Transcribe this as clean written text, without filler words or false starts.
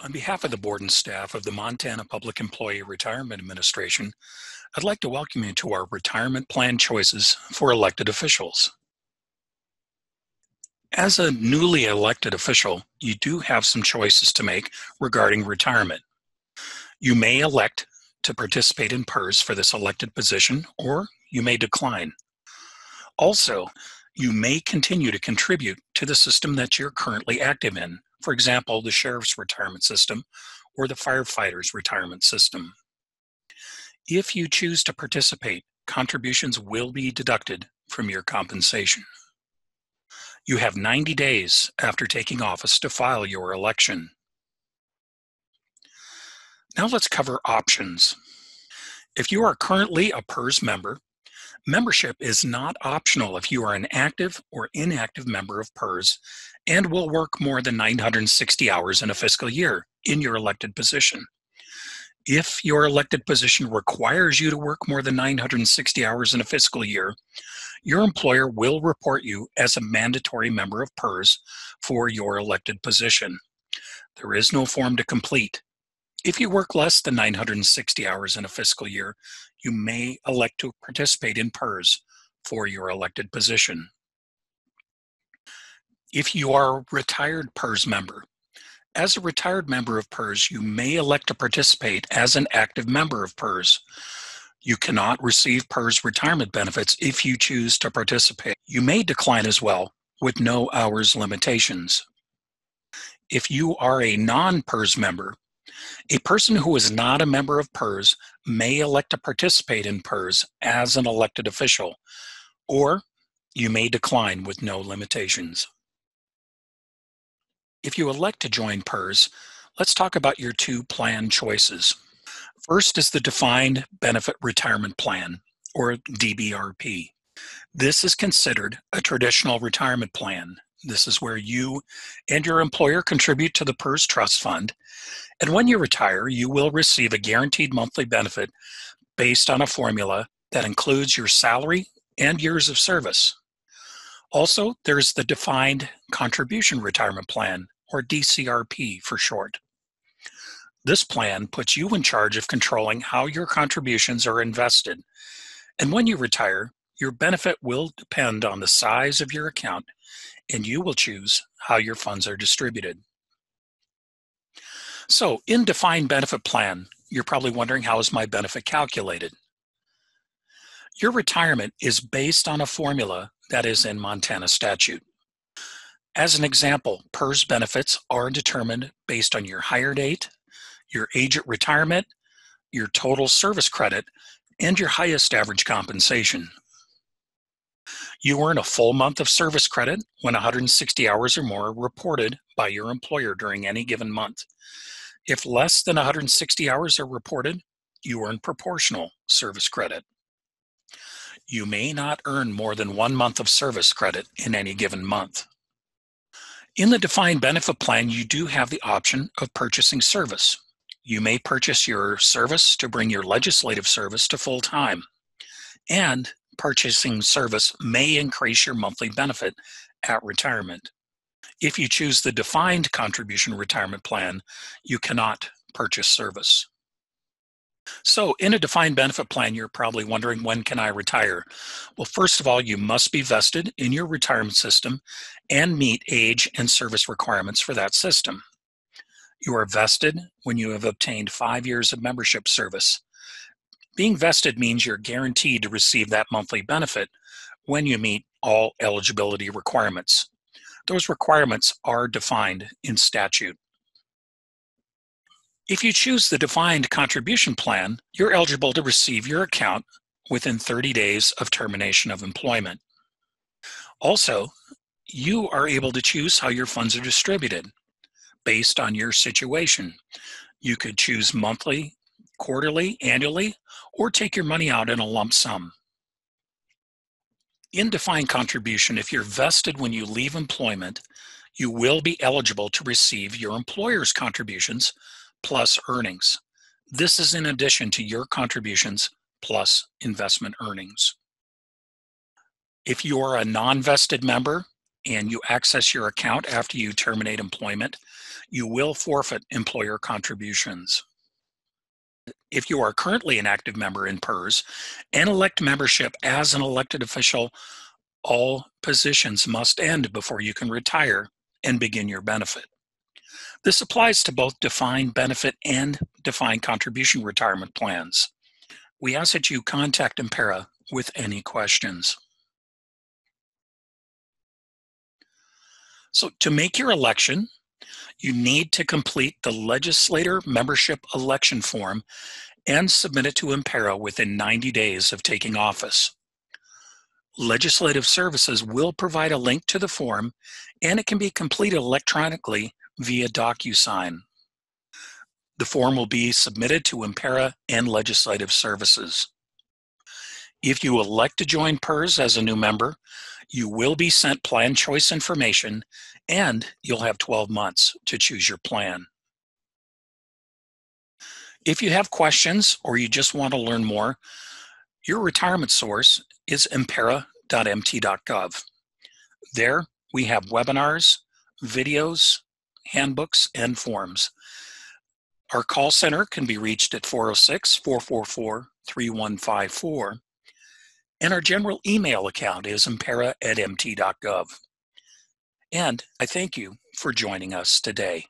On behalf of the board and staff of the Montana Public Employee Retirement Administration, I'd like to welcome you to our retirement plan choices for elected officials. As a newly elected official, you do have some choices to make regarding retirement. You may elect to participate in PERS for this elected position, or you may decline. Also, you may continue to contribute to the system that you're currently active in, for example, the sheriff's retirement system or the firefighter's retirement system. If you choose to participate, contributions will be deducted from your compensation. You have 90 days after taking office to file your election. Now let's cover options. If you are currently a PERS member, membership is not optional if you are an active or inactive member of PERS and will work more than 960 hours in a fiscal year in your elected position. If your elected position requires you to work more than 960 hours in a fiscal year, your employer will report you as a mandatory member of PERS for your elected position. There is no form to complete. If you work less than 960 hours in a fiscal year, you may elect to participate in PERS for your elected position. If you are a retired PERS member, as a retired member of PERS, you may elect to participate as an active member of PERS. You cannot receive PERS retirement benefits if you choose to participate. You may decline as well, with no hours limitations. If you are a non-PERS member, a person who is not a member of PERS may elect to participate in PERS as an elected official, or you may decline with no limitations. If you elect to join PERS, let's talk about your two plan choices. First is the Defined Benefit Retirement Plan, or DBRP. This is considered a traditional retirement plan. This is where you and your employer contribute to the PERS Trust Fund, and when you retire, you will receive a guaranteed monthly benefit based on a formula that includes your salary and years of service. Also, there's the Defined Contribution Retirement Plan, or DCRP for short. This plan puts you in charge of controlling how your contributions are invested. And when you retire, your benefit will depend on the size of your account, and you will choose how your funds are distributed. So, in Defined Benefit Plan, you're probably wondering, how is my benefit calculated? Your retirement is based on a formula that is in Montana statute. As an example, PERS benefits are determined based on your hire date, your age at retirement, your total service credit, and your highest average compensation. You earn a full month of service credit when 160 hours or more are reported by your employer during any given month. If less than 160 hours are reported, you earn proportional service credit. You may not earn more than 1 month of service credit in any given month. In the Defined Benefit Plan, you do have the option of purchasing service. You may purchase your service to bring your legislative service to full time, and purchasing service may increase your monthly benefit at retirement. If you choose the Defined Contribution Retirement Plan, you cannot purchase service. So in a defined benefit plan, you're probably wondering, when can I retire? Well, first of all, you must be vested in your retirement system and meet age and service requirements for that system. You are vested when you have obtained 5 years of membership service. Being vested means you're guaranteed to receive that monthly benefit when you meet all eligibility requirements. Those requirements are defined in statute. If you choose the Defined Contribution Plan, you're eligible to receive your account within 30 days of termination of employment. Also, you are able to choose how your funds are distributed based on your situation. You could choose monthly, quarterly, annually, or take your money out in a lump sum. In Defined Contribution, if you're vested when you leave employment, you will be eligible to receive your employer's contributions plus earnings. This is in addition to your contributions plus investment earnings. If you are a non-vested member and you access your account after you terminate employment, you will forfeit employer contributions. If you are currently an active member in PERS and elect membership as an elected official, all positions must end before you can retire and begin your benefit. This applies to both defined benefit and defined contribution retirement plans. We ask that you contact Impera with any questions. So to make your election, you need to complete the legislator membership election form and submit it to Impera within 90 days of taking office. Legislative Services will provide a link to the form, and it can be completed electronically via DocuSign. The form will be submitted to Impera and Legislative Services. If you elect to join PERS as a new member, you will be sent plan choice information, and you'll have 12 months to choose your plan. If you have questions or you just want to learn more, your retirement source is impera.mt.gov. There, we have webinars, videos, handbooks, and forms. Our call center can be reached at 406-444-3154, and our general email account is impera@mt.gov. And I thank you for joining us today.